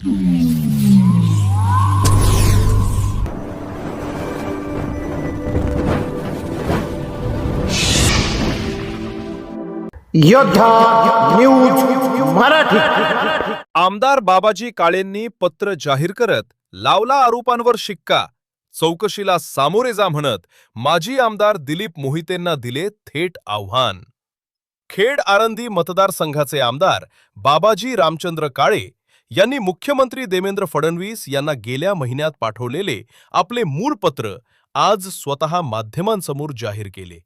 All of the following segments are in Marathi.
योद्धा न्यूज मराठी। आमदार बाबाजी काळेंनी पत्र जाहीर करत लावला आरोपांवर शिक्का। चौकशीला सामोरे जा म्हणत माजी आमदार दिलीप मोहितेंना दिले थेट आव्हान। खेड आळंदी मतदारसंघाचे आमदार बाबाजी रामचंद्र काळे यांनी मुख्यमंत्री देवेंद्र फडणवीस यांना गेल्या महिन्यात पाठवलेले आपले मूळ पत्र आज स्वतः माध्यमांसमोर जाहीर केले।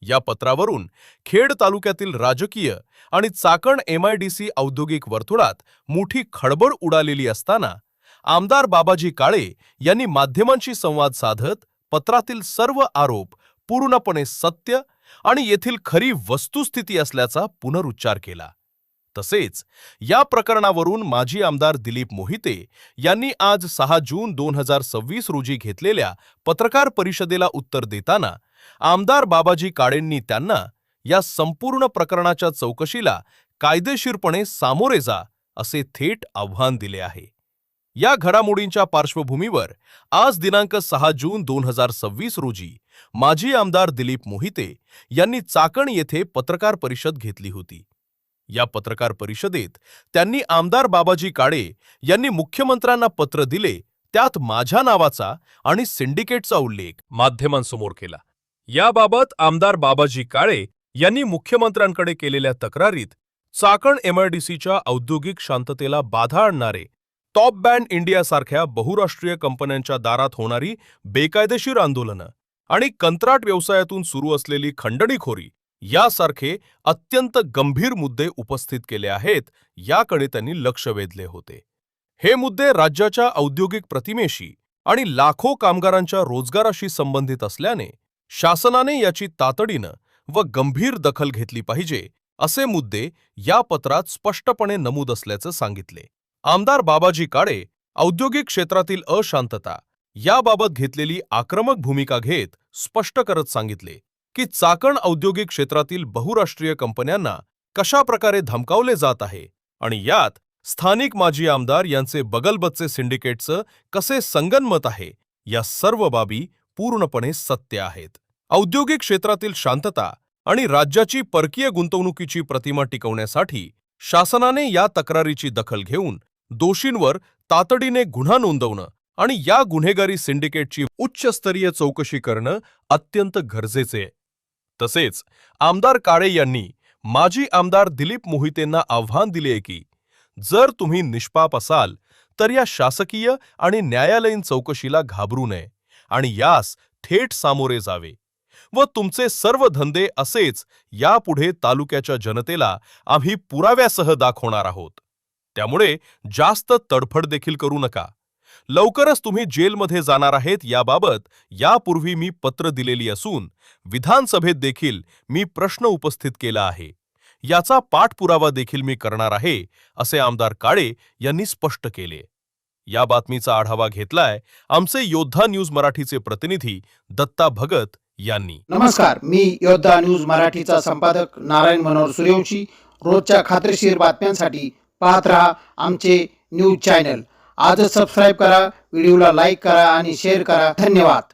या पत्रावरून खेड तालुक्यातील राजकीय आणि चाकण एमआयडीसी औद्योगिक वर्तुळात मोठी खळबळ उडालेली असताना आमदार बाबाजी काळे यांनी माध्यमांशी संवाद साधत पत्रातील सर्व आरोप पूर्णपणे सत्य आणि येथील खरी वस्तुस्थिती असल्याचा पुनरुच्चार केला। तसेच या प्रकरणावरून माजी आमदार दिलीप मोहिते यांनी आज 6 जून 2026 रोजी घेतलेल्या पत्रकार परिषदेला उत्तर देताना आमदार बाबाजी काळेंनी त्यांना या संपूर्ण प्रकरणाच्या चौकशीला कायदेशीरपणे सामोरे जा असे थेट आव्हान दिले आहे। या घडामोडींच्या पार्श्वभूमीवर आज दिनांक 6 जून 2026 रोजी माजी आमदार दिलीप मोहिते यांनी चाकण येथे पत्रकार परिषद घेतली होती। या पत्रकार परिषदेत त्यांनी आमदार बाबाजी काळे यांनी मुख्यमंत्र्यांना पत्र दिले त्यात माझ्या नावाचा आणि सिंडिकेटचा उल्लेख माध्यमांसमोर केला। याबाबत आमदार बाबाजी काळे यांनी मुख्यमंत्र्यांकडे केलेल्या तक्रारीत चाकण एमआयडीसीच्या औद्योगिक शांततेला बाधा आणणारे टॉप बँड इंडियासारख्या बहुराष्ट्रीय कंपन्यांच्या दारात होणारी बेकायदेशीर आंदोलनं आणि कंत्राट व्यवसायातून सुरू असलेली खंडणीखोरी यासारखे अत्यंत गंभीर मुद्दे उपस्थित केले आहेत, याकडे त्यांनी लक्ष वेधले होते। हे मुद्दे राज्याच्या औद्योगिक प्रतिमेशी आणि लाखो कामगारांच्या रोजगाराशी संबंधित असल्याने शासनाने याची तातडीनं व गंभीर दखल घेतली पाहिजे असे मुद्दे या पत्रात स्पष्टपणे नमूद असल्याचं सांगितले। आमदार बाबाजी काळे औद्योगिक क्षेत्रातील अशांतता याबाबत घेतलेली आक्रमक भूमिका घेत स्पष्ट करत सांगितले की चाकण औद्योगिक क्षेत्रातील बहुराष्ट्रीय कंपन्यांना कशा प्रकारे धमकावले जात आहे आणि यात स्थानिक माजी आमदार यांचे बगलबच्चे सिंडिकेटचं कसे संगनमत आहे, या सर्व बाबी पूर्णपणे सत्य आहेत। औद्योगिक क्षेत्रातील शांतता आणि राज्याची परकीय गुंतवणुकीची प्रतिमा टिकवण्यासाठी शासनाने या तक्रारीची दखल घेऊन दोषींवर तातडीने गुन्हा नोंदवणं आणि या गुन्हेगारी सिंडिकेटची उच्चस्तरीय चौकशी करणं अत्यंत गरजेचे आहे। तसेच आमदार काळे यांनी माजी आमदार दिलीप मोहितेंना आव्हान दिले की जर तुम्ही निष्पाप असाल तर या शासकीय आणि न्यायालयीन चौकशीला घाबरू नये आणि यास थेट सामोरे जावे व तुमचे सर्व धंदे असेच यापुढे तालुक्याच्या जनतेला आम्ही पुराव्यासह दाखवणार आहोत। त्यामुळे जास्त तडफड देखील करू नका। लवकरच तुम्ही जेलमध्ये जाणार आहेत याबाबत यापूर्वी मी पत्र दिलेली असून विधानसभेत देखील मी प्रश्न उपस्थित केला आहे, याचा पाठपुरावा देखील मी करणार आहे असे आमदार काळे यांनी स्पष्ट केले। या बातमीचा आढावा घेतलाय आमचे योद्धा न्यूज मराठीचे प्रतिनिधी दत्ता भगत यांनी। नमस्कार, मी योद्धा न्यूज मराठीचा संपादक नारायण मनोहर सूर्यवंशी। रोजच्या खात्रीशीर बातम्यांसाठी पाहत रहा आमचे न्यूज चॅनल। आजच सबस्क्राइब करा, व्हिडिओला लाईक करा आणि शेअर करा। धन्यवाद।